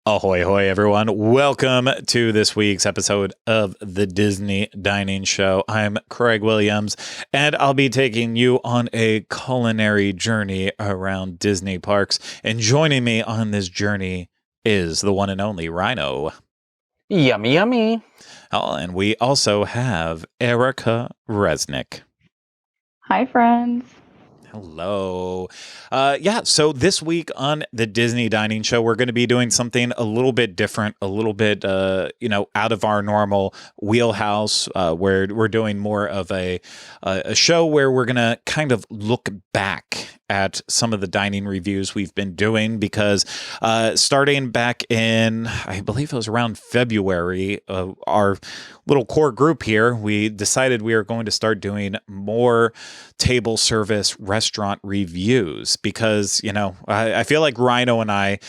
Ahoy, hoy, everyone. Welcome to this week's episode of the Disney Dining Show. I'm Craig Williams, and I'll be taking you on a culinary journey around Disney parks. And joining me on this journey is the one and only Rhino. Yummy, yummy. Oh, and we also have Erica Resnick. Hi, friends. Hello. So this week on the Disney Dining Show, we're going to be doing something a little bit different, a little bit, out of our normal wheelhouse, where we're doing more of a show where we're going to kind of look back at some of the dining reviews we've been doing, because starting back in, I believe it was around February, our little core group here, we decided we are going to start doing more table service restaurant reviews, because, I feel like Rhino and I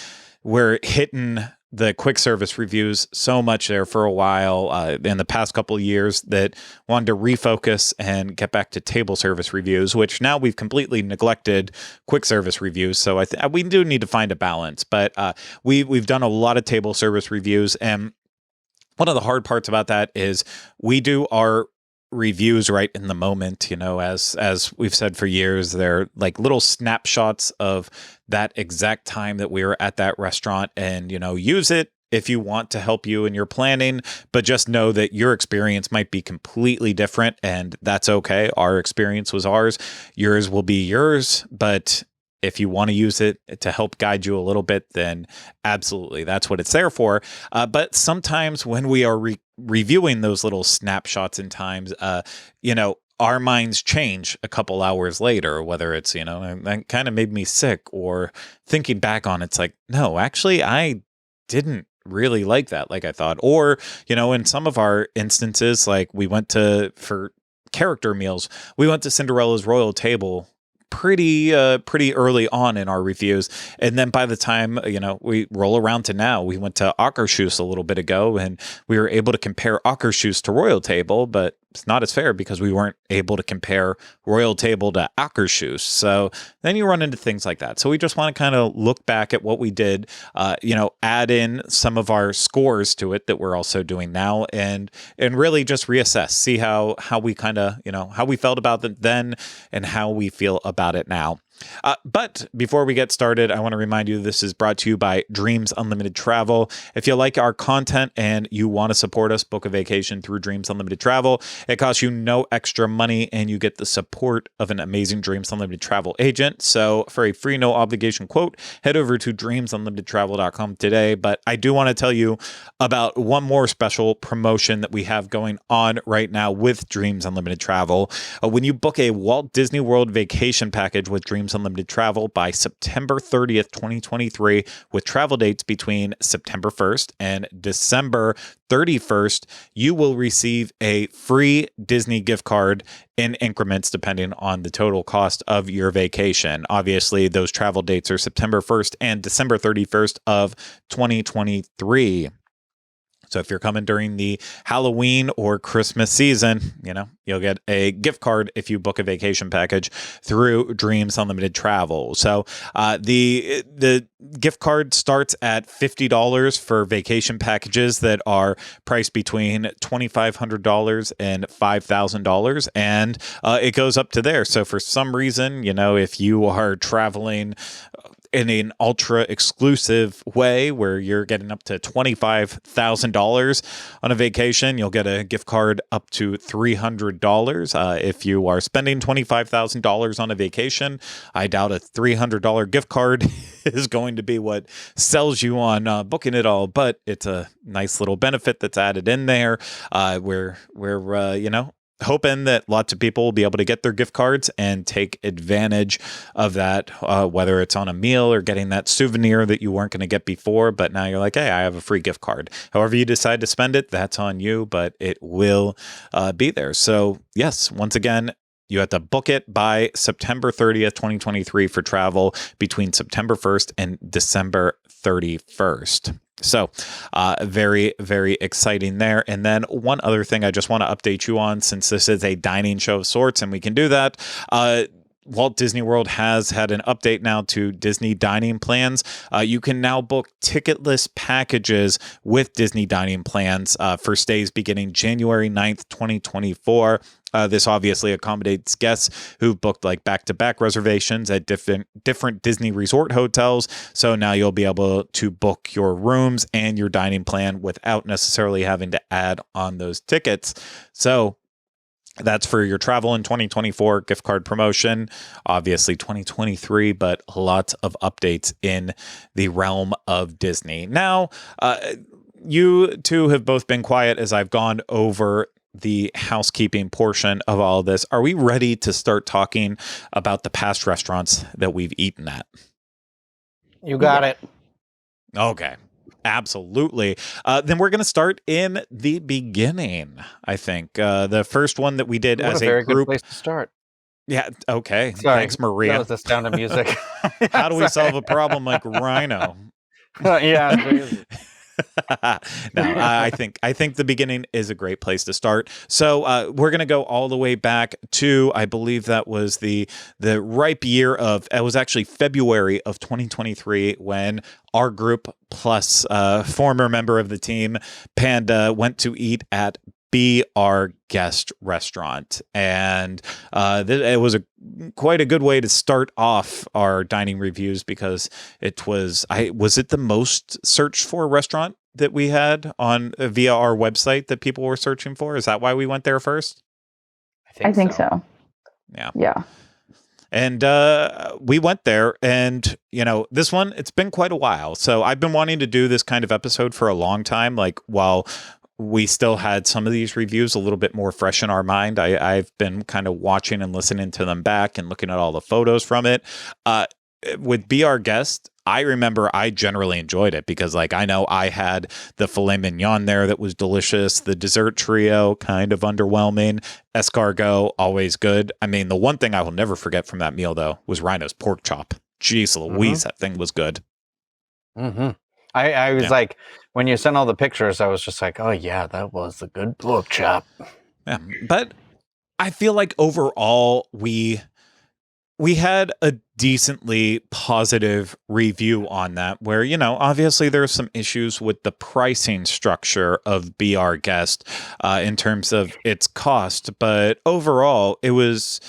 were hitting the quick service reviews so much there for a while in the past couple of years that wanted to refocus and get back to table service reviews, which now we've completely neglected quick service reviews. So we do need to find a balance, but we've done a lot of table service reviews. And one of the hard parts about that is we do our reviews right in the moment, as we've said for years, they're like little snapshots of that exact time that we were at that restaurant, and use it if you want to help you in your planning, but just know that your experience might be completely different, and that's okay. Our experience was ours, yours will be yours, but if you want to use it to help guide you a little bit, then absolutely, that's what it's there for. But sometimes when we are reviewing those little snapshots in times, our minds change a couple hours later, whether it's, that kind of made me sick, or thinking back on it's like, no, actually, I didn't really like that like I thought. Or, in some of our instances, like we went for character meals, we went to Cinderella's Royal Table pretty early on in our reviews, and then by the time we roll around to now, we went to Akershus a little bit ago, and we were able to compare Akershus to Royal Table, but it's not as fair because we weren't able to compare Royal Table to Akershus. So then you run into things like that. So we just want to kind of look back at what we did, add in some of our scores to it that we're also doing now, and really just reassess, see how we kind of, how we felt about it then and how we feel about it now. But before we get started, I want to remind you this is brought to you by Dreams Unlimited Travel. If you like our content and you want to support us, book a vacation through Dreams Unlimited Travel. It costs you no extra money, and you get the support of an amazing Dreams Unlimited Travel agent. So for a free, no obligation quote, head over to dreamsunlimitedtravel.com today. But I do want to tell you about one more special promotion that we have going on right now with Dreams Unlimited Travel. When you book a Walt Disney World vacation package with Dreams Unlimited Travel by September 30th, 2023, with travel dates between September 1st and December 31st, you will receive a free Disney gift card in increments depending on the total cost of your vacation. Obviously, those travel dates are September 1st and December 31st of 2023. So if you're coming during the Halloween or Christmas season, you'll get a gift card if you book a vacation package through Dreams Unlimited Travel. So the gift card starts at $50 for vacation packages that are priced between $2,500 and $5,000, and it goes up to there. So for some reason, if you are traveling in an ultra exclusive way where you're getting up to $25,000 on a vacation, you'll get a gift card up to $300. If you are spending $25,000 on a vacation, I doubt a $300 gift card is going to be what sells you on booking it all, but it's a nice little benefit that's added in there. We're hoping that lots of people will be able to get their gift cards and take advantage of that, whether it's on a meal or getting that souvenir that you weren't going to get before, but now you're like, hey, I have a free gift card. However you decide to spend it, that's on you, but it will be there. So yes, once again, you have to book it by September 30th, 2023 for travel between September 1st and December 31st. So very, very exciting there. And then one other thing I just want to update you on, since this is a dining show of sorts and we can do that. Walt Disney World has had an update now to Disney dining plans. You can now book ticketless packages with Disney dining plans for stays beginning January 9th, 2024. This obviously accommodates guests who've booked like back-to-back reservations at different Disney resort hotels. So now you'll be able to book your rooms and your dining plan without necessarily having to add on those tickets. So that's for your travel in 2024 gift card promotion, obviously 2023, but lots of updates in the realm of Disney. Now, you two have both been quiet as I've gone over the housekeeping portion of all of this. Are we ready to start talking about the past restaurants that we've eaten at? You got it. Okay. Absolutely. Then we're going to start in the beginning, I think. The first one that we did What as a very a group. good place to start. Yeah. Okay. Sorry, Thanks, Maria. That was the sound of music. How do we solve a problem like Rhino? Yeah. Crazy. No, I think the beginning is a great place to start. So we're going to go all the way back to, I believe that was the ripe year of, it was actually February of 2023 when our group plus former member of the team, Panda, went to eat at Be Our Guest restaurant. And it was quite a good way to start off our dining reviews because it was it the most searched for restaurant that we had on via our website that people were searching for? Is that why we went there first? I think so. Yeah. Yeah. And we went there, and this one, it's been quite a while. So I've been wanting to do this kind of episode for a long time, like while we still had some of these reviews a little bit more fresh in our mind. I've been kind of watching and listening to them back and looking at all the photos from it. With Be Our Guest, I remember I generally enjoyed it because, like, I know I had the filet mignon there that was delicious. The dessert trio, kind of underwhelming. Escargot, always good. I mean, the one thing I will never forget from that meal, though, was Rhino's pork chop. Jeez Louise, that thing was good. Mm-hmm. I was like, when you sent all the pictures, I was just like, oh, yeah, that was a good pork chop. Yeah, but I feel like overall we had a decently positive review on that where, obviously there's some issues with the pricing structure of Be Our Guest in terms of its cost, but overall it was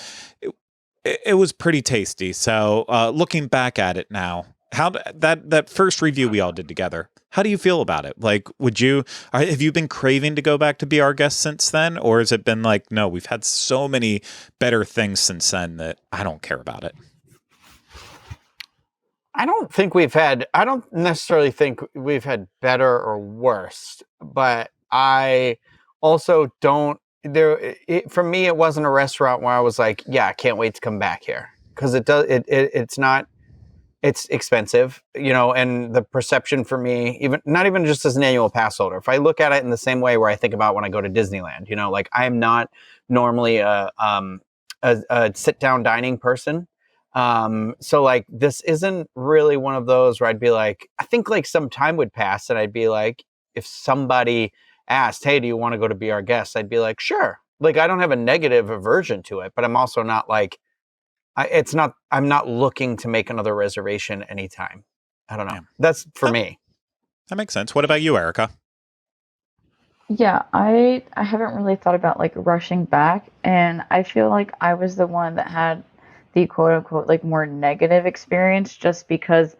pretty tasty. So looking back at it now, how that first review we all did together, how do you feel about it? Like, have you been craving to go back to Be Our Guest since then? Or has it been like, no, we've had so many better things since then that I don't care about it? I don't necessarily think we've had better or worse, but I also don't, for me, it wasn't a restaurant where I was like, yeah, I can't wait to come back here. Because it's expensive, and the perception for me, not even just as an annual pass holder, if I look at it in the same way where I think about when I go to Disneyland, like I'm not normally a sit down dining person. So like, this isn't really one of those where I'd be like, I think like some time would pass and I'd be like, if somebody asked, hey, do you want to go to Be Our Guest? I'd be like, sure. Like, I don't have a negative aversion to it, but I'm also not like, I'm not looking to make another reservation anytime. I don't know. Yeah. That's for me. That makes sense. What about you, Erica? Yeah, I haven't really thought about like rushing back, and I feel like I was the one that had the quote unquote like more negative experience just because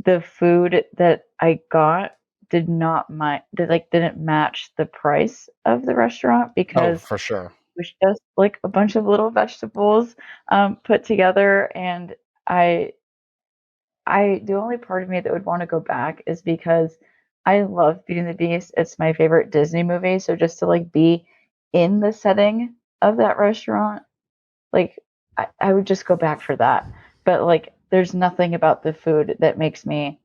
the food that I got didn't match the price of the restaurant because for sure. it was just like a bunch of little vegetables put together, and the only part of me that would want to go back is because I love Beauty and the Beast. It's my favorite Disney movie, so just to like be in the setting of that restaurant, like I would just go back for that. But like, there's nothing about the food that makes me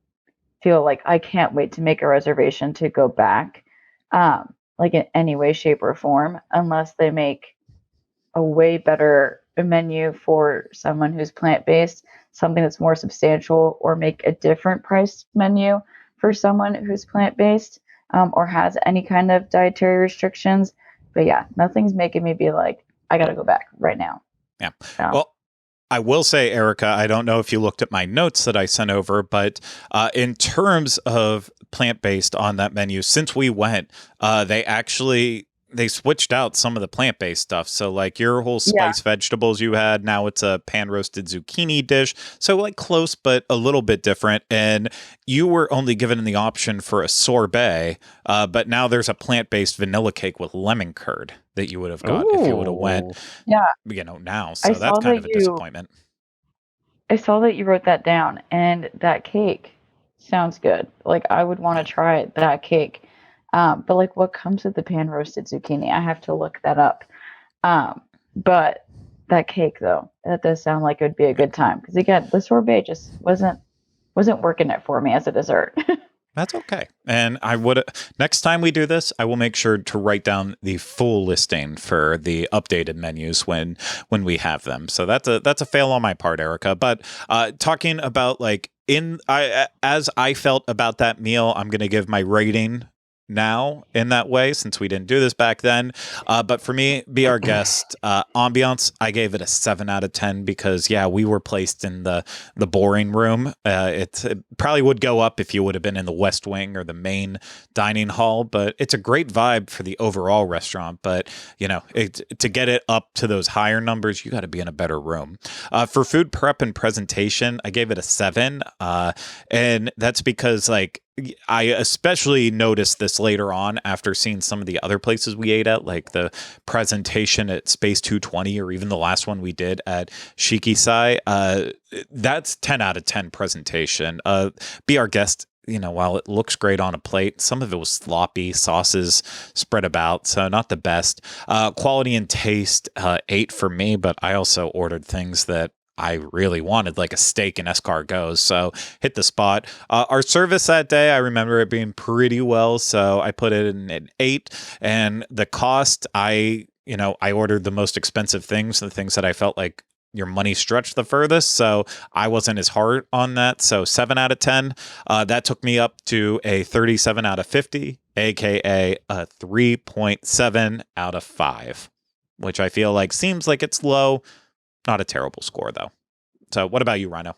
feel like I can't wait to make a reservation to go back, like in any way, shape, or form, unless they make a way better menu for someone who's plant-based, something that's more substantial, or make a different price menu for someone who's plant-based, or has any kind of dietary restrictions. But yeah, nothing's making me be like, I gotta go back right now. Yeah. So. Well, I will say, Erica, I don't know if you looked at my notes that I sent over, but in terms of plant-based on that menu, since we went, they switched out some of the plant-based stuff. So like your whole Yeah. spice vegetables you had, now it's a pan-roasted zucchini dish. So like close, but a little bit different. And you were only given the option for a sorbet, but now there's a plant-based vanilla cake with lemon curd that you would have got if you would have went, Yeah. now. I So that's saw kind that of a you disappointment. I saw that you wrote that down, and that cake sounds good. Like I would want to try that cake. But like, what comes with the pan roasted zucchini? I have to look that up. But that cake, though, that does sound like it would be a good time. Because again, the sorbet just wasn't working it for me as a dessert. That's okay. And next time we do this, I will make sure to write down the full listing for the updated menus when we have them. So that's a fail on my part, Erica. But talking about like as I felt about that meal, I'm going to give my rating now in that way since we didn't do this back then. But for me, Be Our Guest, ambiance, I gave it a 7 out of 10 because we were placed in the boring room. It probably would go up if you would have been in the West Wing or the main dining hall, but it's a great vibe for the overall restaurant. But to get it up to those higher numbers, you got to be in a better room. For food prep and presentation, I gave it a 7. And that's because like I especially noticed this later on after seeing some of the other places we ate at, like the presentation at Space 220 or even the last one we did at Shikisai. That's 10 out of 10 presentation. Be Our Guest, while it looks great on a plate, some of it was sloppy, sauces spread about, so not the best. Quality and taste, 8 for me, but I also ordered things that I really wanted, like a steak and escargots, so hit the spot. Our service that day, I remember it being pretty well, so I put it in an 8. And the cost, I ordered the most expensive things, the things that I felt like your money stretched the furthest, so I wasn't as hard on that. So 7 out of 10. That took me up to a 37 out of 50, aka a 3.7 out of 5, which I feel like seems like it's low. Not a terrible score, though. So what about you, Rhino?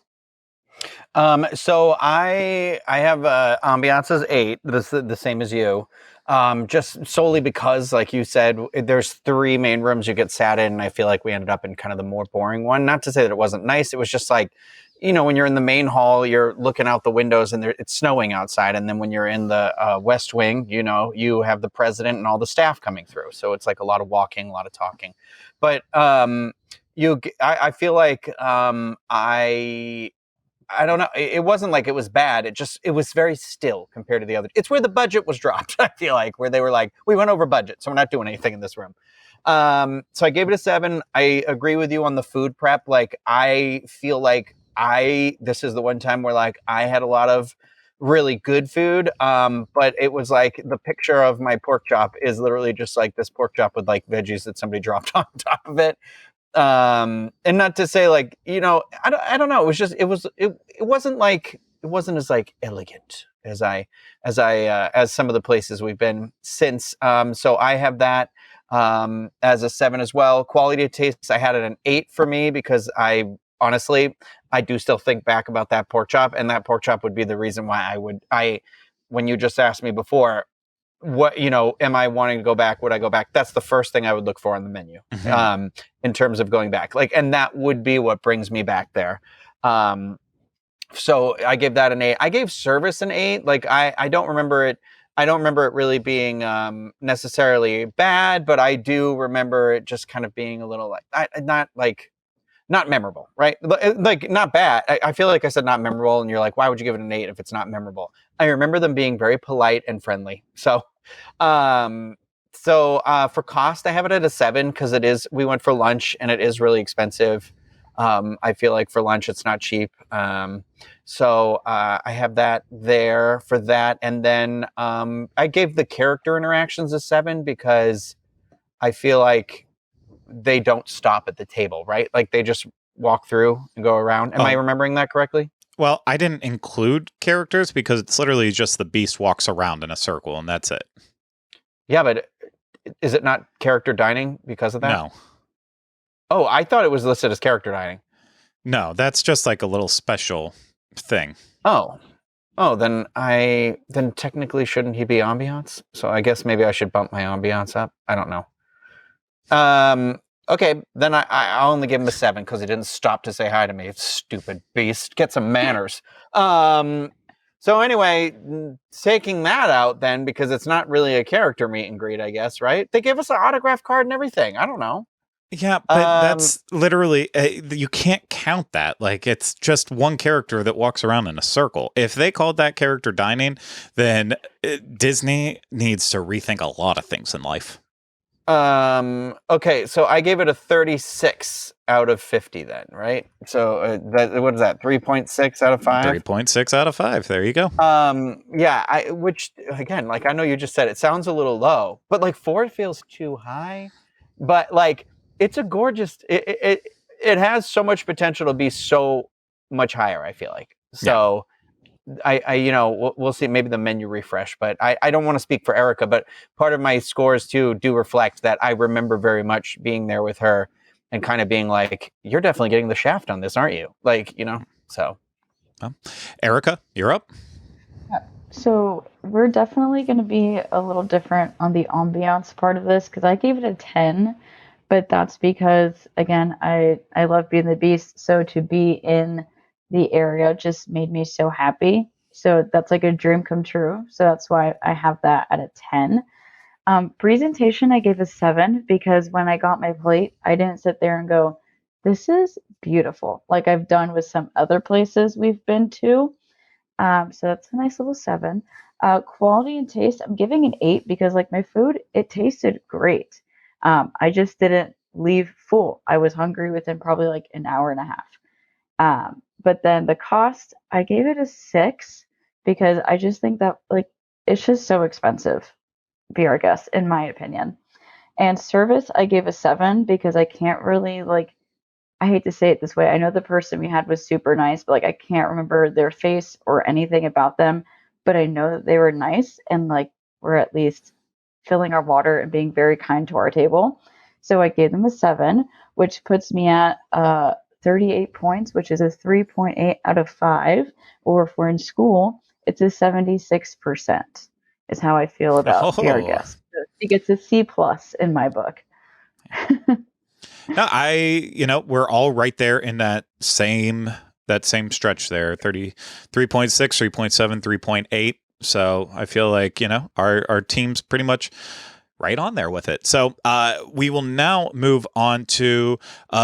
So I have ambiance as 8. This the same as you. Just solely because, like you said, there's 3 main rooms you get sat in, and I feel like we ended up in kind of the more boring one. Not to say that it wasn't nice. It was just like, when you're in the main hall, you're looking out the windows and it's snowing outside. And then when you're in the West Wing, you have the president and all the staff coming through. So it's like a lot of walking, a lot of talking. But I feel like I don't know. It wasn't like it was bad. It was very still compared to the other. It's where the budget was dropped, I feel like, where they were like, we went over budget, so we're not doing anything in this room. So I gave it a 7. I agree with you on the food prep. Like, I feel like this is the one time where like I had a lot of really good food. But it was like the picture of my pork chop is literally just like this pork chop with like veggies that somebody dropped on top of it. And not to say like, I don't know. It was just, it wasn't as like elegant as some of the places we've been since. So I have that, as a 7 as well. Quality of taste, I had it an 8 for me because honestly, I do still think back about that pork chop, and that pork chop would be the reason why when you just asked me before, what, am I wanting to go back? Would I go back? That's the first thing I would look for on the menu, in terms of going back. Like, and that would be what brings me back there. So I gave that an 8. I gave service an 8. Like, I don't remember it. I don't remember it really being necessarily bad, but I do remember it just kind of being a little not memorable, right? Like, not bad. I feel like I said not memorable, and you're like, why would you give it an 8 if it's not memorable? I remember them being very polite and friendly. So, for cost, I have it at a 7 because we went for lunch and it is really expensive. I feel like for lunch, it's not cheap. So I have that there for that. And then I gave the character interactions a 7 because I feel like they don't stop at the table, right? Like, they just walk through and go around. Am I remembering that correctly? Well, I didn't include characters because it's literally just the beast walks around in a circle and that's it. Yeah, but is it not character dining because of that? No. Oh, I thought it was listed as character dining. No, that's just like a little special thing. Oh, then technically shouldn't he be ambiance? So I guess maybe I should bump my ambiance up. I don't know. Okay, then I'll only give him a 7 because he didn't stop to say hi to me. Stupid beast. Get some manners. So anyway, taking that out then, because it's not really a character meet and greet, I guess, right? They gave us an autograph card and everything. I don't know. Yeah, but that's literally, you can't count that. Like, it's just one character that walks around in a circle. If they called that character dining, then Disney needs to rethink a lot of things in life. Okay, so I gave it a 36 out of 50 then, right? So what is that? 3.6 out of 5? 3.6 out of 5. There you go. Yeah, which again, like I know you just said it sounds a little low, but like 4 feels too high. But like it's a gorgeous it has so much potential to be so much higher, I feel like. So I we'll see, maybe the menu refresh, but I don't want to speak for Erica, but part of my scores too do reflect that I remember very much being there with her and kind of being like, you're definitely getting the shaft on this, aren't you? Like, so. Well, Erica, you're up. So we're definitely going to be a little different on the ambiance part of this because I gave it a 10, but that's because, again, I love being the Beast. So to be in the area just made me so happy. So that's like a dream come true. So that's why I have that at a 10. Presentation, I gave a 7 because when I got my plate, I didn't sit there and go, this is beautiful, like I've done with some other places we've been to. So that's a nice little 7. Quality and taste, I'm giving an 8 because like my food, it tasted great. I just didn't leave full. I was hungry within probably like an hour and a half. But then the cost, I gave it a 6 because I just think that like it's just so expensive, be our guest, in my opinion. And service, I gave a 7 because I can't really like, I hate to say it this way. I know the person we had was super nice, but like I can't remember their face or anything about them. But I know that they were nice and like were at least filling our water and being very kind to our table. So I gave them a 7, which puts me at 38 points, which is a 3.8 out of 5. Or if we're in school, it's a 76%. Is how I feel about Be Our Guest. So he gets a C plus in my book. No, we're all right there in that same stretch there, 33.6, 3.7, 3.8. So I feel like, our team's pretty much right on there with it. So we will now move on to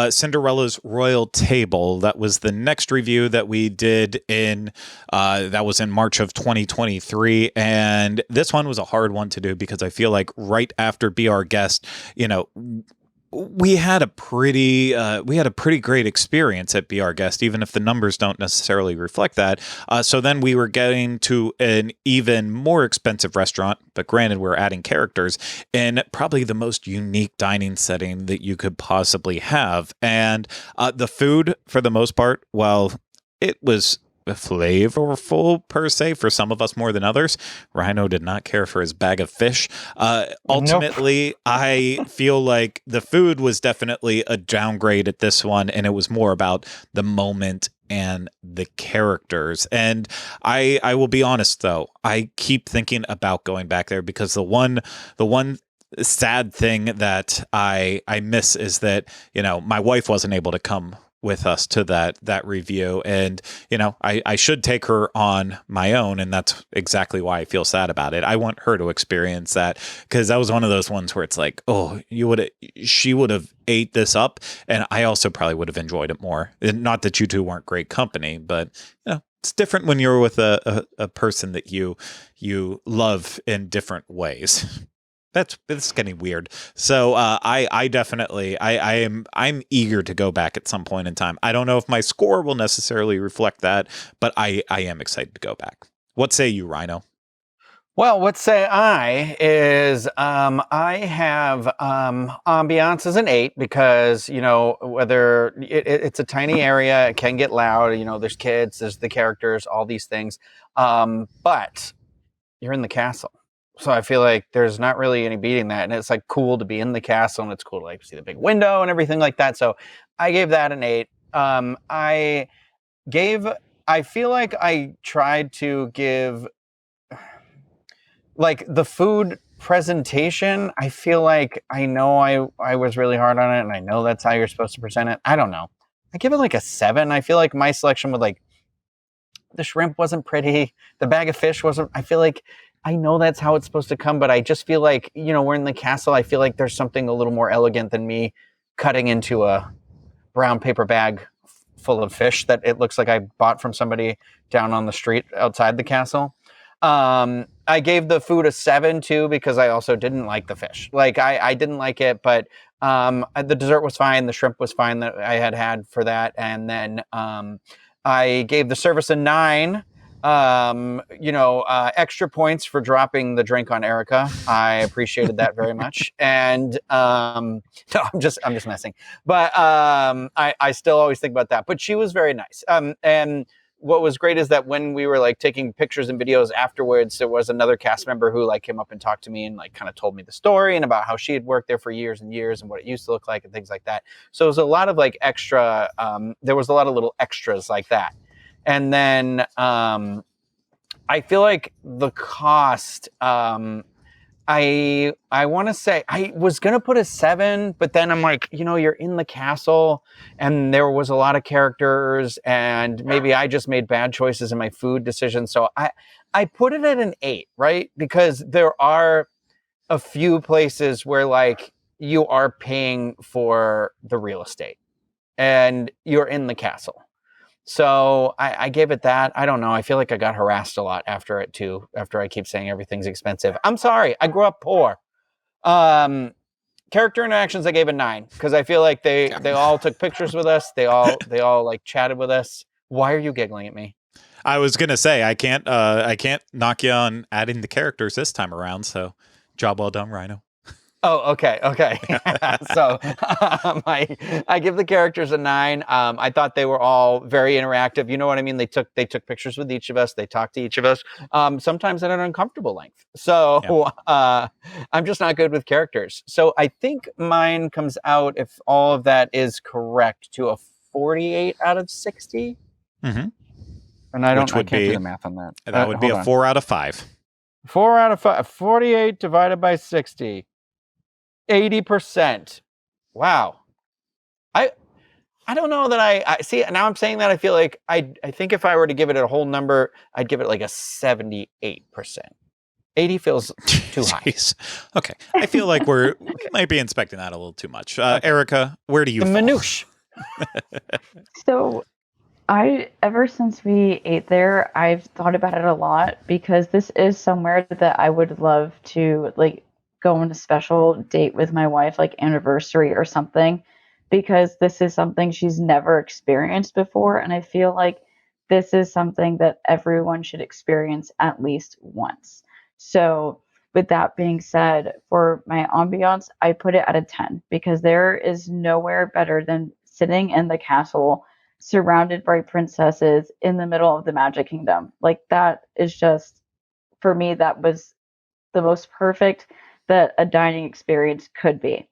Cinderella's Royal Table. That was the next review that we did that was in March of 2023. And this one was a hard one to do because I feel like right after Be Our Guest, we had a pretty great experience at Be Our Guest, even if the numbers don't necessarily reflect that. So then we were getting to an even more expensive restaurant, but granted, we're adding characters in probably the most unique dining setting that you could possibly have. And the food, for the most part, well, it was flavorful per se for some of us more than others. Rhino did not care for his bag of fish. Ultimately, nope. I feel like the food was definitely a downgrade at this one, and it was more about the moment and the characters. And I will be honest though, I keep thinking about going back there because the one sad thing that I miss is that, my wife wasn't able to come with us to that review, and I should take her on my own, and that's exactly why I feel sad about it. I want her to experience that because that was one of those ones where it's like, oh, she would have ate this up, and I also probably would have enjoyed it more. Not that you two weren't great company, but it's different when you're with a person that you love in different ways. That's getting weird. So I definitely I'm eager to go back at some point in time. I don't know if my score will necessarily reflect that, but I am excited to go back. What say you, Rhino? Well, what say I is I have ambiance as an 8 because whether it's a tiny area, it can get loud. There's kids, there's the characters, all these things, but you're in the castle. So I feel like there's not really any beating that. And it's like cool to be in the castle, and it's cool to like see the big window and everything like that. So I gave that an 8. I feel like I tried to give like the food presentation. I feel like I know I was really hard on it, and I know that's how you're supposed to present it. I don't know. I give it like a 7. I feel like my selection with like the shrimp wasn't pretty. The bag of fish wasn't. I feel like I know that's how it's supposed to come, but I just feel like, we're in the castle. I feel like there's something a little more elegant than me cutting into a brown paper bag full of fish that it looks like I bought from somebody down on the street outside the castle. I gave the food a 7 too, because I also didn't like the fish. Like I didn't like it, but the dessert was fine. The shrimp was fine that I had for that. And then I gave the service a 9. Extra points for dropping the drink on Erica. I appreciated that very much. And no, I'm just messing. But I still always think about that. But she was very nice. And what was great is that when we were like taking pictures and videos afterwards, there was another cast member who like came up and talked to me and like kind of told me the story and about how she had worked there for years and years and what it used to look like and things like that. So it was a lot of like extra, there was a lot of little extras like that. And then I feel like the cost, I want to say I was going to put a 7, but then I'm like, you're in the castle and there was a lot of characters and maybe I just made bad choices in my food decisions. So I put it at an 8, right? Because there are a few places where like you are paying for the real estate and you're in the castle. So I gave it that. I don't know. I feel like I got harassed a lot after it too, after I keep saying everything's expensive. I'm sorry. I grew up poor. Character interactions, I gave a 9 because I feel like they all took pictures with us. They all like chatted with us. Why are you giggling at me? I was gonna say I can't knock you on adding the characters this time around. So job well done, Rhino. Oh, okay. So I give the characters a 9. I thought they were all very interactive. You know what I mean? They took pictures with each of us. They talked to each of us, sometimes at an uncomfortable length. So I'm just not good with characters. So I think mine comes out, if all of that is correct, to a 48 out of 60. Mm-hmm. And I can't do the math on that. That would be a 4 out of 5. 4 out of 5. 48 divided by 60. 80%. Wow. I don't know that I see. Now I'm saying that I feel like I think if I were to give it a whole number, I'd give it like a 78%. 80 feels too high. Okay. I feel like we might be inspecting that a little too much. Erica, where do you fall? Minoosh. So ever since we ate there, I've thought about it a lot because this is somewhere that I would love to like go on a special date with my wife, like anniversary or something, because this is something she's never experienced before. And I feel like this is something that everyone should experience at least once. So with that being said, for my ambiance, I put it at a 10 because there is nowhere better than sitting in the castle surrounded by princesses in the middle of the Magic Kingdom. Like that is just, for me, that was the most perfect that a dining experience could be.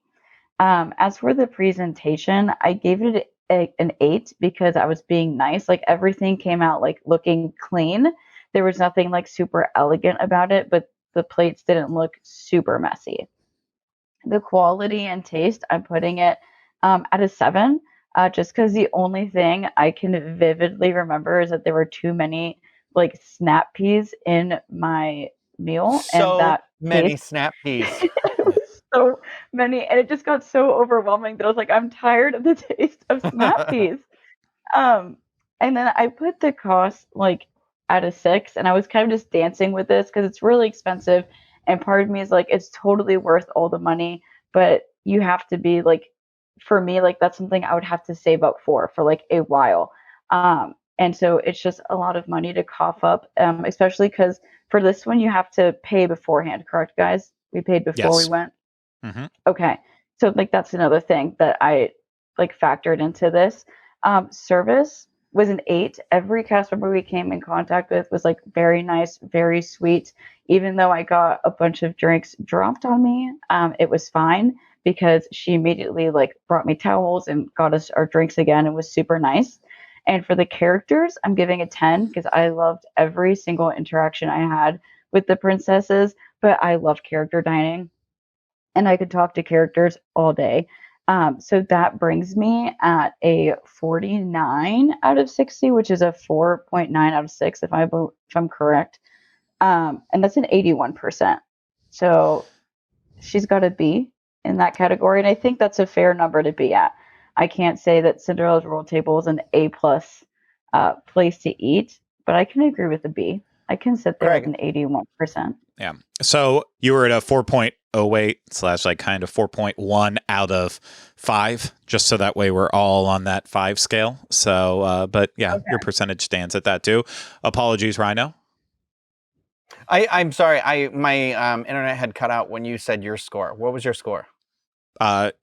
As for the presentation, I gave it an 8 because I was being nice. Like everything came out like looking clean. There was nothing like super elegant about it, but the plates didn't look super messy. The quality and taste, I'm putting it at a 7, just because the only thing I can vividly remember is that there were too many like snap peas in my meal, and that many snap peas. So many, and it just got so overwhelming that I was like, I'm tired of the taste of snap peas. And then I put the cost like at a 6, and I was kind of just dancing with this because it's really expensive, and part of me is like, it's totally worth all the money, but you have to be like, for me, like that's something I would have to save up for like a while. And so it's just a lot of money to cough up, especially because for this one, you have to pay beforehand, correct, guys? We paid before we went? Mm-hmm. Okay. So, like, that's another thing that I, like, factored into this. Service was an 8. Every cast member we came in contact with was, like, very nice, very sweet. Even though I got a bunch of drinks dropped on me, it was fine because she immediately like brought me towels and got us our drinks again. It was super nice. And for the characters, I'm giving a 10 because I loved every single interaction I had with the princesses, but I love character dining and I could talk to characters all day. So that brings me at a 49 out of 60, which is a 4.9 out of 6 if I'm correct. And that's an 81%. So she's got a B in that category, and I think that's a fair number to be at. I can't say that Cinderella's Royal Table is an A plus place to eat, but I can agree with a B. I can sit there Greg. with an 81%. Yeah. So you were at a 4.08 / like kind of 4.1 out of 5, just so that way we're all on that 5 scale. So, but yeah, your percentage stands at that too. Apologies, Rhino. I'm sorry. My internet had cut out when you said your score. What was your score?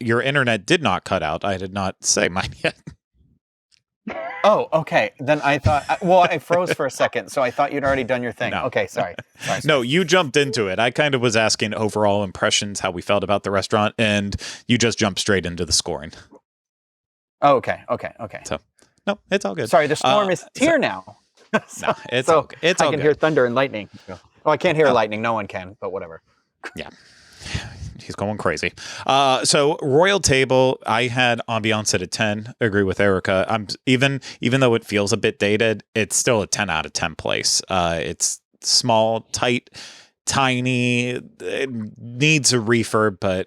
Your internet did not cut out. I did not say mine yet. Oh, okay. Then I thought, well, I froze for a second, so I thought you'd already done your thing. No. Okay, sorry. No, you jumped into it. I kind of was asking overall impressions, how we felt about the restaurant, and you just jumped straight into the scoring. Oh, okay. So, no, it's all good. Sorry, the storm is here now. No, it's so all good. It's I all can good. hear thunder and lightning. Well, I can't hear lightning. No one can, but whatever. Yeah. He's going crazy. So Royal Table, I had ambiance at a 10. Agree with Erica. I'm even though it feels a bit dated, it's still a 10 out of 10 place. It's small, tight, tiny. It needs a refurb, but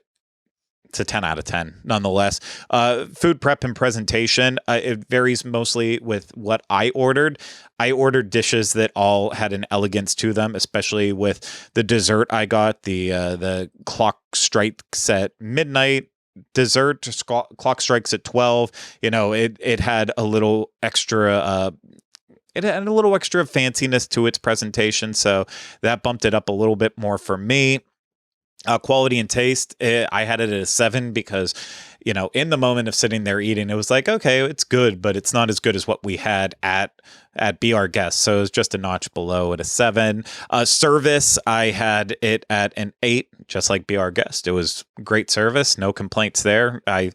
it's a 10 out of 10 nonetheless. Food prep and presentation, it varies mostly with what I ordered. I ordered dishes that all had an elegance to them, especially with the dessert I got, the clock strikes at midnight dessert, clock strikes at 12. You know, it had a little extra it had a little extra fanciness to its presentation, so that bumped it up a little bit more for me. Quality and taste, I had it at a 7 because, you know, in the moment of sitting there eating, it was like, okay, it's good, but it's not as good as what we had at Be Our Guest. So it was just a notch below at a 7. Service, I had it at an 8, just like Be Our Guest. It was great service, no complaints there. I'm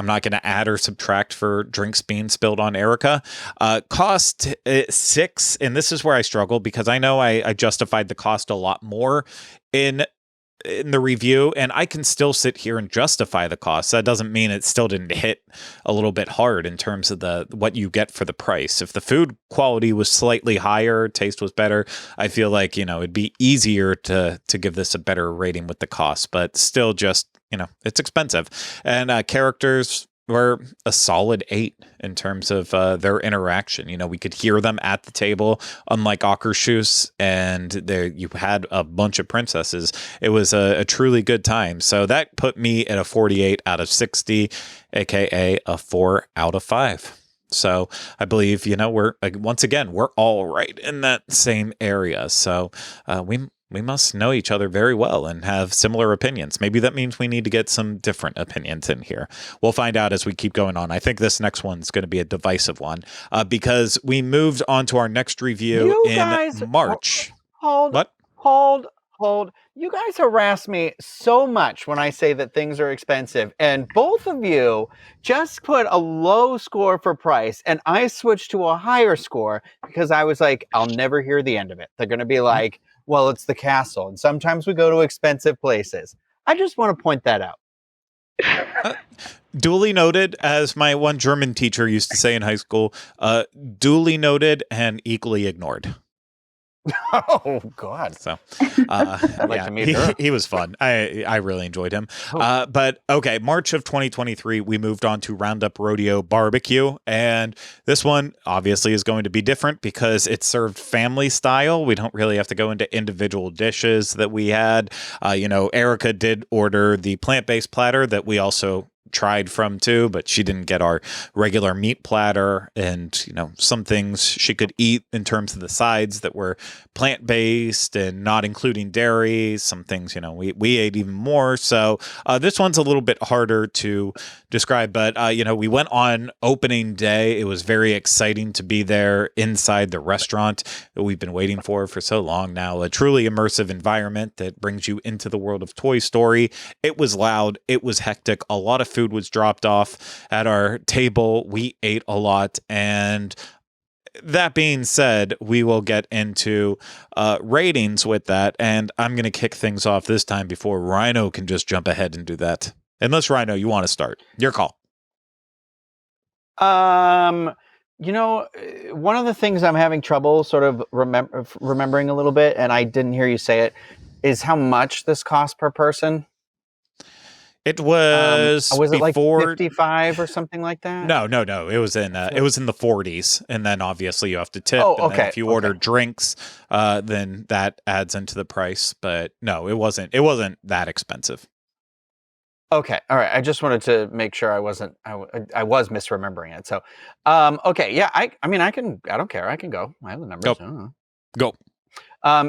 not going to add or subtract for drinks being spilled on Erica. Cost 6, and this is where I struggle because I know I justified the cost a lot more in the review, and I can still sit here and justify the cost. That doesn't mean it still didn't hit a little bit hard in terms of what you get for the price. If the food quality was slightly higher, taste was better, I feel like, it'd be easier to give this a better rating with the cost, but still just, it's expensive. And characters were a solid 8 in terms of their interaction. We could hear them at the table, unlike Akershus, and there you had a bunch of princesses. It was a truly good time. So that put me at a 48 out of 60, aka a 4 out of 5. So I believe, we're all right in that same area. So we must know each other very well and have similar opinions. Maybe that means we need to get some different opinions in here. We'll find out as we keep going on. I think this next one's going to be a divisive one because we moved on to our next review in March. Hold. You guys harass me so much when I say that things are expensive, and both of you just put a low score for price, and I switched to a higher score because I was like, I'll never hear the end of it. They're going to be like, well, it's the castle, and sometimes we go to expensive places. I just want to point that out. Duly noted, as my one German teacher used to say in high school, duly noted and equally ignored. Oh, God. So, I'd like to meet her. He was fun. I really enjoyed him. But okay, March of 2023, we moved on to Roundup Rodeo BBQ. And this one obviously is going to be different because it's served family style. We don't really have to go into individual dishes that we had. Erica did order the plant-based platter that we also tried from too, but she didn't get our regular meat platter, and some things she could eat in terms of the sides that were plant-based and not including dairy. Some things we ate even more. So this one's a little bit harder to describe, but we went on opening day. It was very exciting to be there inside the restaurant that we've been waiting for so long now. A truly immersive environment that brings you into the world of Toy Story. It was loud, it was hectic, a lot of food was dropped off at our table. We ate a lot, and that being said, we will get into ratings with that, and I'm going to kick things off this time before Rhino can just jump ahead and do that. Unless, Rhino, you want to start. Your call. One of the things I'm having trouble sort of remembering a little bit, and I didn't hear you say it, is how much this cost per person. It was it before, like 55 or something like that? No. It was in the 40s, and then obviously you have to tip. Oh, and okay. Then if you order drinks, then that adds into the price. But no, it wasn't that expensive. Okay, all right. I just wanted to make sure I was misremembering it. So, okay, yeah. I don't care. I can go. I have the numbers. Go.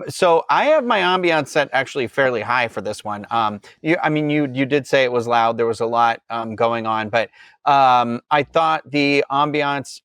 So I have my ambiance set actually fairly high for this one. You did say it was loud. There was a lot going on, but I thought the ambiance,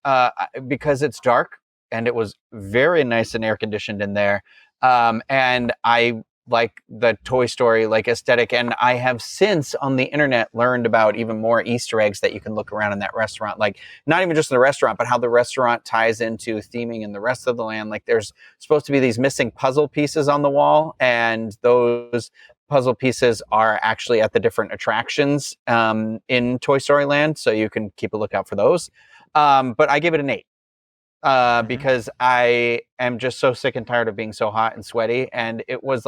because it's dark and it was very nice and air conditioned in there, and I like the Toy Story aesthetic, and I have since on the internet learned about even more Easter eggs that you can look around in that restaurant, not even just in the restaurant, but how the restaurant ties into theming in the rest of the land. There's supposed to be these missing puzzle pieces on the wall, and those puzzle pieces are actually at the different attractions in Toy Story Land, so you can keep a lookout for those. But I give it an 8. Because I am just so sick and tired of being so hot and sweaty. And it was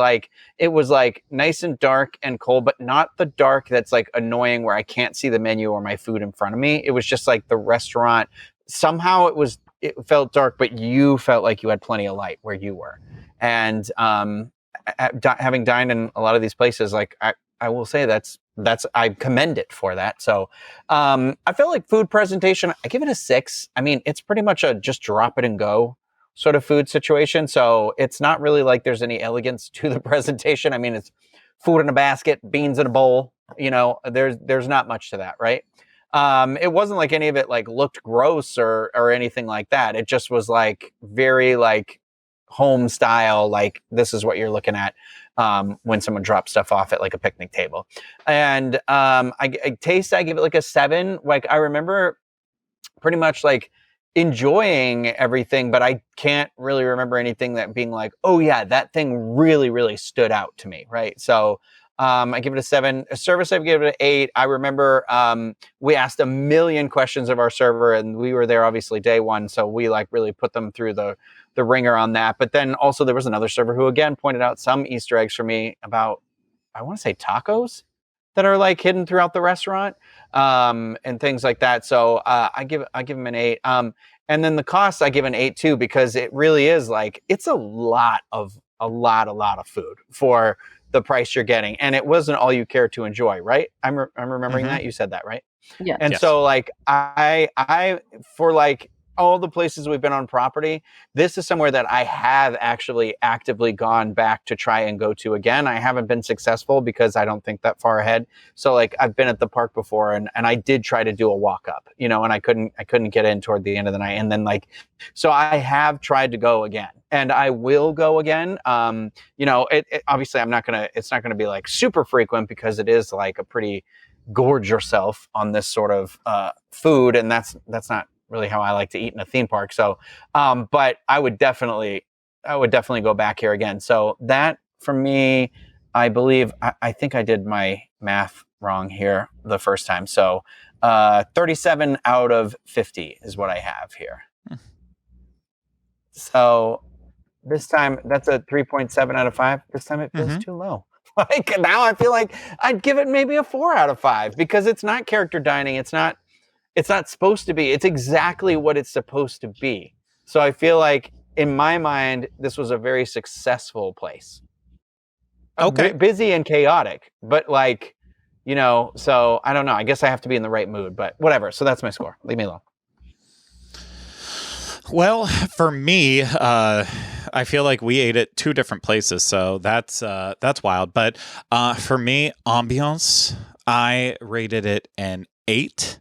nice and dark and cold, but not the dark that's annoying where I can't see the menu or my food in front of me. It was just the restaurant. Somehow it felt dark, but you felt like you had plenty of light where you were. And having dined in a lot of these places, I will say that's I commend it for that. So I feel like food presentation, I give it a 6. I mean, it's pretty much a just drop it and go sort of food situation. So it's not really like there's any elegance to the presentation. I mean, it's food in a basket, beans in a bowl. There's not much to that, right? It wasn't like any of it looked gross or anything like that. It just was very home style, this is what you're looking at when someone drops stuff off at a picnic table. And I taste, I give it a 7. I remember pretty much enjoying everything, but I can't really remember anything that being oh yeah, that thing really, really stood out to me, right? So I give it a 7. A service, I give it an 8. I remember we asked a million questions of our server, and we were there obviously day one, so we really put them through the ringer on that. But then also there was another server who again pointed out some Easter eggs for me about, I want to say, tacos that are hidden throughout the restaurant, and things like that. So I give them an 8. And then the cost, I give an 8 too, because it really is it's a lot of food for the price you're getting, and it wasn't all you care to enjoy, right? I'm remembering that you said that, right? Yeah. And so I for all the places we've been on property, this is somewhere that I have actually actively gone back to try and go to again. I haven't been successful because I don't think that far ahead. So I've been at the park before, and I did try to do a walk up, and I couldn't get in toward the end of the night. And then so I have tried to go again, and I will go again. It obviously it's not gonna be super frequent, because it is a pretty gorge yourself on this sort of food, and that's not really how I like to eat in a theme park. So, but I would definitely go back here again. So that for me, I believe, I think I did my math wrong here the first time. So 37 out of 50 is what I have here. So this time that's a 3.7 out of 5. This time it feels too low. Now I feel like I'd give it maybe a 4 out of 5, because it's not character dining. It's not supposed to be. It's exactly what it's supposed to be. So I feel like in my mind, this was a very successful place. Okay. Busy and chaotic, but So I don't know. I guess I have to be in the right mood, but whatever. So that's my score. Leave me alone. Well, for me, I feel like we ate at two different places, so that's wild. But for me, ambiance, I rated it an 8,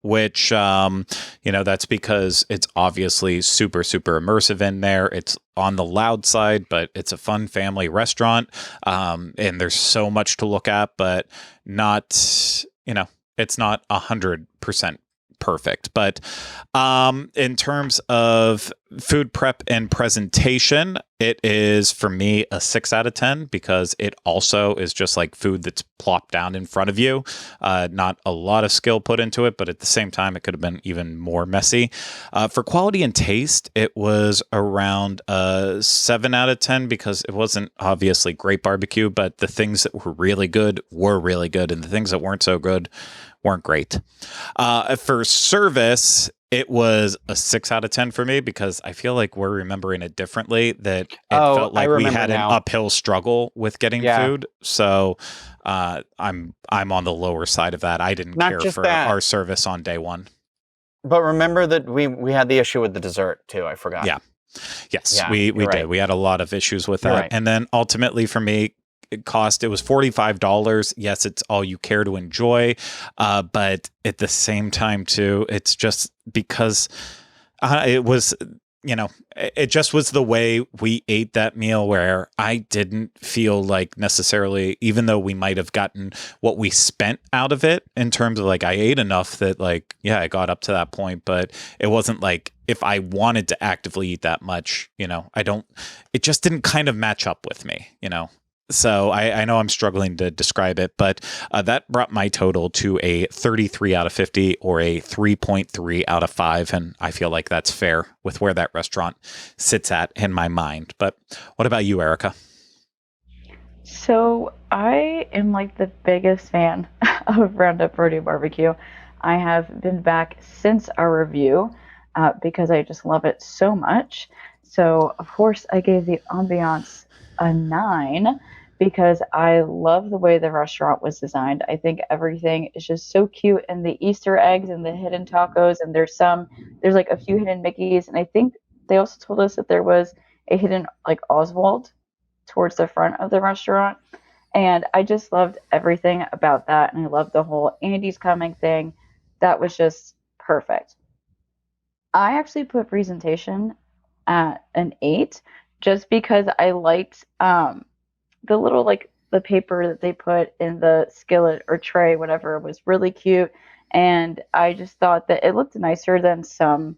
which that's because it's obviously super, super immersive in there. It's on the loud side, but it's a fun family restaurant, and there's so much to look at, but not, it's not 100% perfect. But in terms of food prep and presentation, it is for me a 6 out of 10 because it also is just like food that's plopped down in front of you. Not a lot of skill put into it, but at the same time, it could have been even more messy. For quality and taste, it was around a 7 out of 10 because it wasn't obviously great barbecue, but the things that were really good, and the things that weren't so good weren't great. For service, it was a 6 out of 10 for me because I feel like we're remembering it differently, that it felt like we had an uphill struggle with getting food. So I'm on the lower side of that. I didn't care for our service on day one. But remember that we had the issue with the dessert too. I forgot. Yeah. Yes, we did. Right. We had a lot of issues with that. Right. And then ultimately for me, it was $45. Yes, it's all you care to enjoy. But at the same time, too, it's just because it was, it just was the way we ate that meal where I didn't feel like necessarily, even though we might have gotten what we spent out of it in terms of like, I ate enough that like, yeah, I got up to that point, but it wasn't like if I wanted to actively eat that much, it just didn't kind of match up with me, So I know I'm struggling to describe it, but that brought my total to a 33 out of 50 or a 3.3 out of 5. And I feel like that's fair with where that restaurant sits at in my mind. But what about you, Erica? So I am like the biggest fan of Roundup Rodeo BBQ. I have been back since our review because I just love it so much. So of course I gave the ambiance a 9 because I love the way the restaurant was designed. I think everything is just so cute, and the Easter eggs and the hidden tacos, and there's like a few hidden Mickeys, and I think they also told us that there was a hidden like Oswald towards the front of the restaurant, and I just loved everything about that, and I loved the whole Andy's coming thing. That was just perfect. I actually put presentation at an 8 just because I liked the little like the paper that they put in the skillet or tray, whatever, was really cute. And I just thought that it looked nicer than some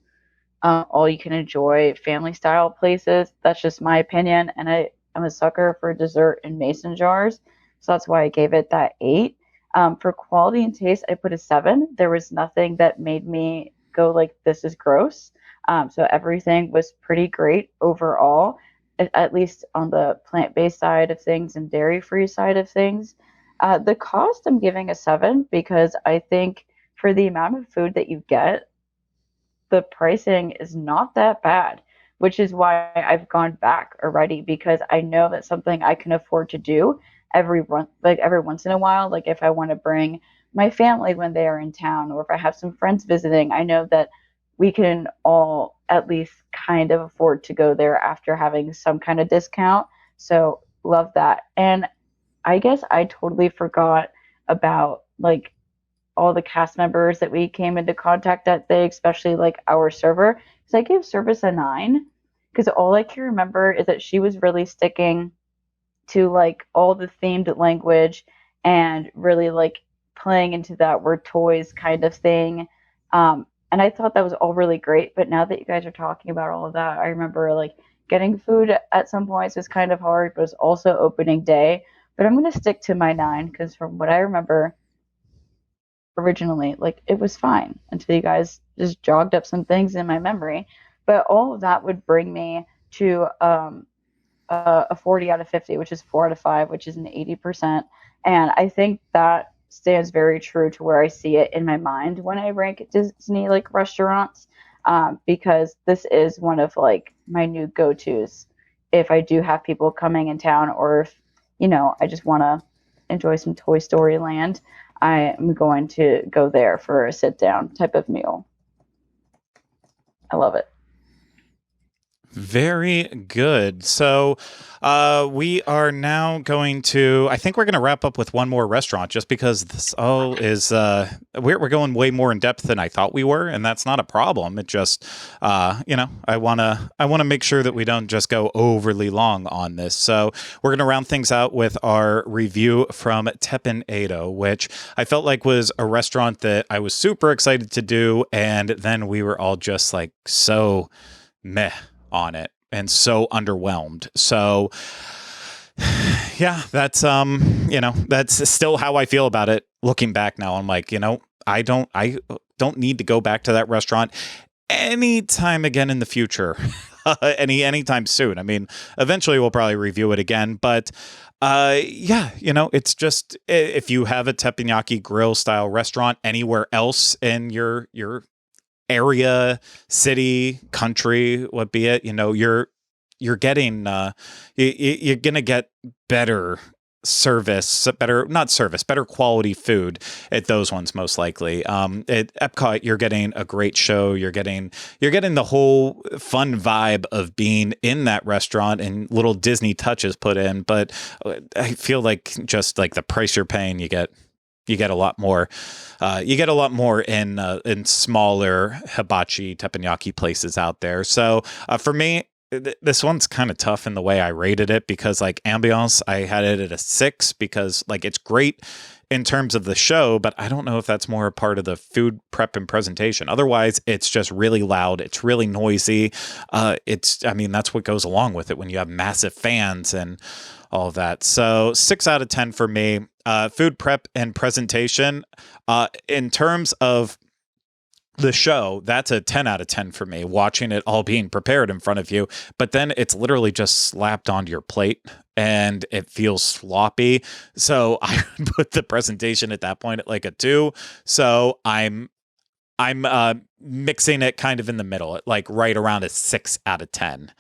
all you can enjoy family style places. That's just my opinion. And I'm a sucker for dessert in mason jars. So that's why I gave it that 8. For quality and taste, I put a 7. There was nothing that made me go like, this is gross. So everything was pretty great overall, at least on the plant-based side of things and dairy-free side of things. The cost, I'm giving a 7 because I think for the amount of food that you get, the pricing is not that bad, which is why I've gone back already, because I know that's something I can afford to do every once in a while. Like if I want to bring my family when they are in town, or if I have some friends visiting, I know that we can all at least kind of afford to go there after having some kind of discount. So love that. And I guess I totally forgot about like all the cast members that we came into contact that day, especially like our server. Because I gave service a 9 because all I can remember is that she was really sticking to like all the themed language and really like playing into that we're toys kind of thing. And I thought that was all really great. But now that you guys are talking about all of that, I remember like getting food at some points was kind of hard, but it was also opening day. But I'm going to stick to my 9 because from what I remember originally, like it was fine until you guys just jogged up some things in my memory. But all of that would bring me to a 40 out of 50, which is 4 out of 5, which is an 80%. And I think that stands very true to where I see it in my mind when I rank Disney like restaurants, because this is one of like my new go-tos if I do have people coming in town, or if I just want to enjoy some Toy Story land. I am going to go there for a sit down type of meal. I love it. Very good. So we are now going to, I think we're going to wrap up with one more restaurant just because this all is, we're going way more in depth than I thought we were. And that's not a problem. It just, I want to make sure that we don't just go overly long on this. So we're going to round things out with our review from Teppan Edo, which I felt like was a restaurant that I was super excited to do. And then we were all just like so meh on it and so underwhelmed. So yeah, that's that's still how I feel about it looking back now. I'm like, I don't need to go back to that restaurant anytime again in the future. Anytime soon. I mean, eventually we'll probably review it again, but it's just, if you have a teppanyaki grill style restaurant anywhere else in your area, city, country, what be it, you're getting you're gonna get better better quality food at those ones most likely. At EPCOT you're getting a great show, you're getting the whole fun vibe of being in that restaurant and little Disney touches put in, but I feel like just like the price you're paying, you get a lot more. You get a lot more in smaller hibachi teppanyaki places out there. So for me, this one's kind of tough in the way I rated it because like ambiance, I had it at a 6 because like it's great in terms of the show, but I don't know if that's more a part of the food prep and presentation. Otherwise, it's just really loud. It's really noisy. That's what goes along with it when you have massive fans and all of that. So 6 out of 10 for me. Food prep and presentation. In terms of the show, that's a 10 out of 10 for me, watching it all being prepared in front of you. But then it's literally just slapped onto your plate and it feels sloppy. So I would put the presentation at that point at like a 2. So I'm mixing it kind of in the middle, at like right around a 6 out of 10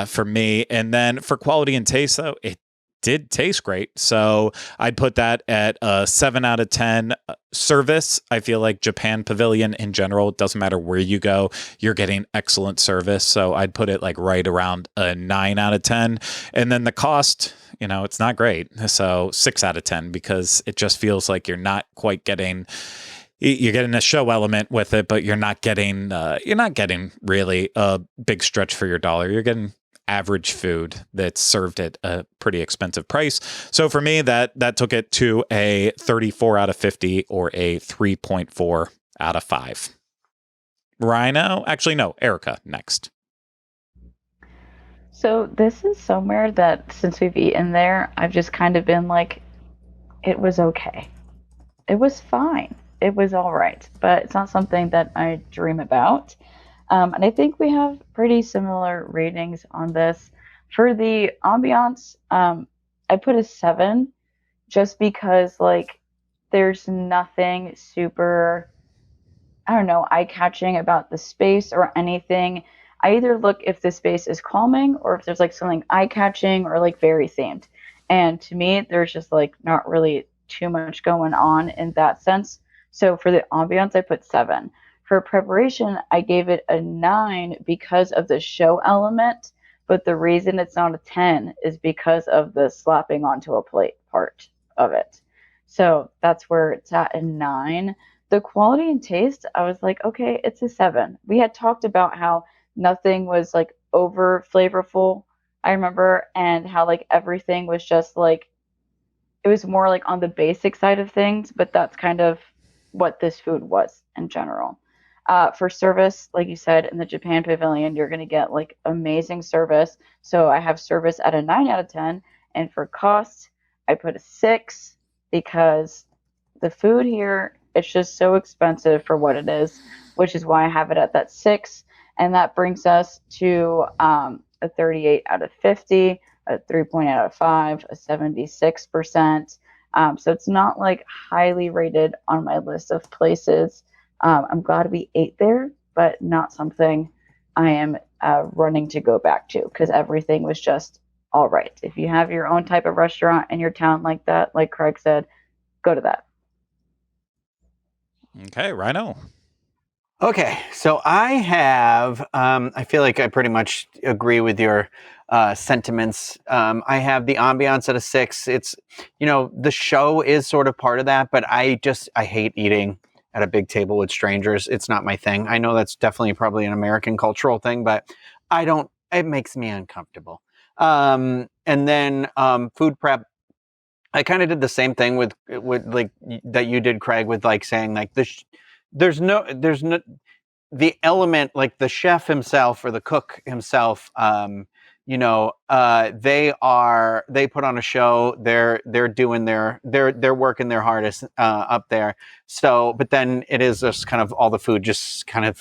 for me. And then for quality and taste, though, it did taste great. So I'd put that at a 7 out of 10. Service, I feel like Japan Pavilion in general, it doesn't matter where you go, you're getting excellent service. So I'd put it like right around a 9 out of 10. And then the cost, it's not great. So 6 out of 10 because it just feels like you're not quite getting... You're getting a show element with it, but you're not getting really a big stretch for your dollar. You're getting average food that's served at a pretty expensive price. So for me, that took it to a 34 out of 50 or a 3.4 out of 5. Rhino? Actually, no, Erica next. So this is somewhere that since we've eaten there, I've just kind of been like, it was okay. It was fine. It was all right, but it's not something that I dream about. And I think we have pretty similar ratings on this. For the ambiance, I put a 7 just because like there's nothing super, I don't know, eye-catching about the space or anything. I either look if the space is calming or if there's like something eye-catching or like very themed. And to me, there's just like not really too much going on in that sense. So for the ambiance, I put 7. For preparation, I gave it a 9 because of the show element, but the reason it's not a 10 is because of the slapping onto a plate part of it. So that's where it's at a 9. The quality and taste, I was like, okay, it's a 7. We had talked about how nothing was like over flavorful, I remember, and how like everything was just like, it was more like on the basic side of things, but that's kind of what this food was in general. For service, like you said, in the Japan Pavilion, you're going to get like amazing service. So I have service at a 9 out of 10. And for cost, I put a 6 because the food here, it's just so expensive for what it is, which is why I have it at that 6. And that brings us to a 38 out of 50, a 3 out of 5, a 76%. So it's not like highly rated on my list of places. I'm glad we ate there, but not something I am running to go back to because everything was just all right. If you have your own type of restaurant in your town like that, like Craig said, go to that. Okay, Rhino. Okay, so I have, I feel like I pretty much agree with your sentiments. I have the ambiance at a 6. It's, the show is sort of part of that, but I hate eating at a big table with strangers. It's not my thing. I know that's definitely probably an American cultural thing, but it makes me uncomfortable. And then food prep. I kind of did the same thing with like that you did, Craig, with like saying like there's no the element, like the chef himself or the cook himself, they put on a show. They're doing they're working their hardest up there. So, but then it is just kind of all the food just kind of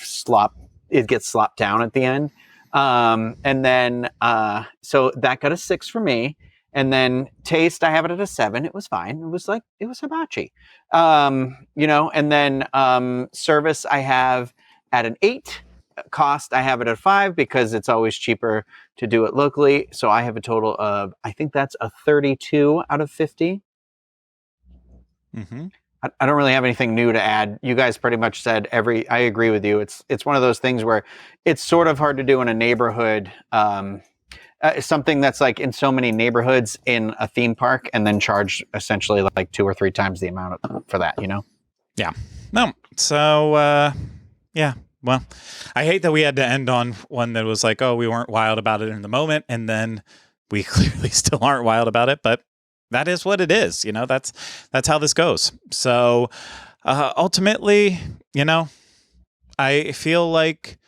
it gets slopped down at the end. And then so that got a 6 for me. And then taste, I have it at a 7. It was fine. It was hibachi. And then service I have at an 8. Cost, I have it at 5 because it's always cheaper to do it locally. So I have a total of, I think that's a 32 out of 50. Mm-hmm. I don't really have anything new to add. You guys pretty much said I agree with you. It's one of those things where it's sort of hard to do in a neighborhood, something that's like in so many neighborhoods in a theme park and then charge essentially like 2 or 3 times the amount for that, Yeah. No. So, yeah. Well, I hate that we had to end on one that was like, oh, we weren't wild about it in the moment. And then we clearly still aren't wild about it, but that is what it is. That's how this goes. So, ultimately, I feel like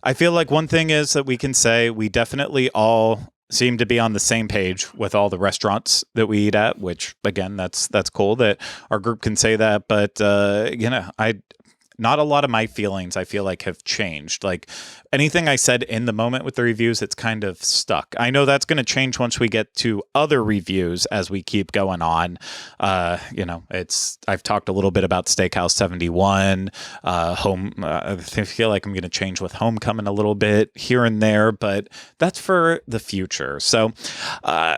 one thing is that we can say we definitely all seem to be on the same page with all the restaurants that we eat at, which again, that's cool that our group can say that. But, not a lot of my feelings, I feel like, have changed. Like anything I said in the moment with the reviews, it's kind of stuck. I know that's going to change once we get to other reviews as we keep going on. I've talked a little bit about Steakhouse 71, I feel like I'm going to change with Homecoming a little bit here and there, but that's for the future. So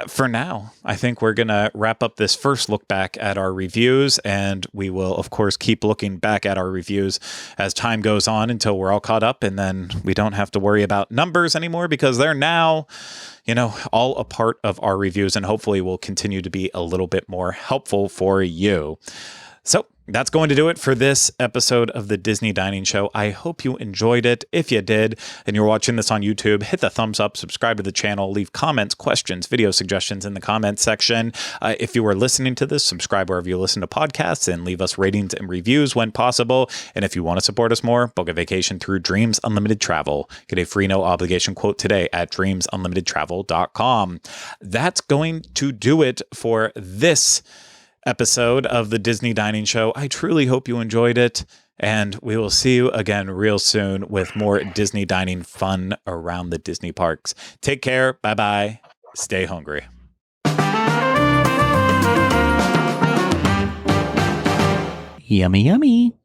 for now, I think we're going to wrap up this first look back at our reviews, and we will, of course, keep looking back at our reviews as time goes on until we're all caught up, and then we don't have to worry about numbers anymore because they're now, all a part of our reviews, and hopefully will continue to be a little bit more helpful for you. So that's going to do it for this episode of the Disney Dining Show. I hope you enjoyed it. If you did, and you're watching this on YouTube, hit the thumbs up, subscribe to the channel, leave comments, questions, video suggestions in the comments section. If you are listening to this, subscribe wherever you listen to podcasts and leave us ratings and reviews when possible. And if you want to support us more, book a vacation through Dreams Unlimited Travel. Get a free no obligation quote today at dreamsunlimitedtravel.com. That's going to do it for this episode of the Disney Dining Show. I truly hope you enjoyed it, and we will see you again real soon with more Disney dining fun around the Disney parks. Take care. Bye-bye. Stay hungry. Yummy, yummy.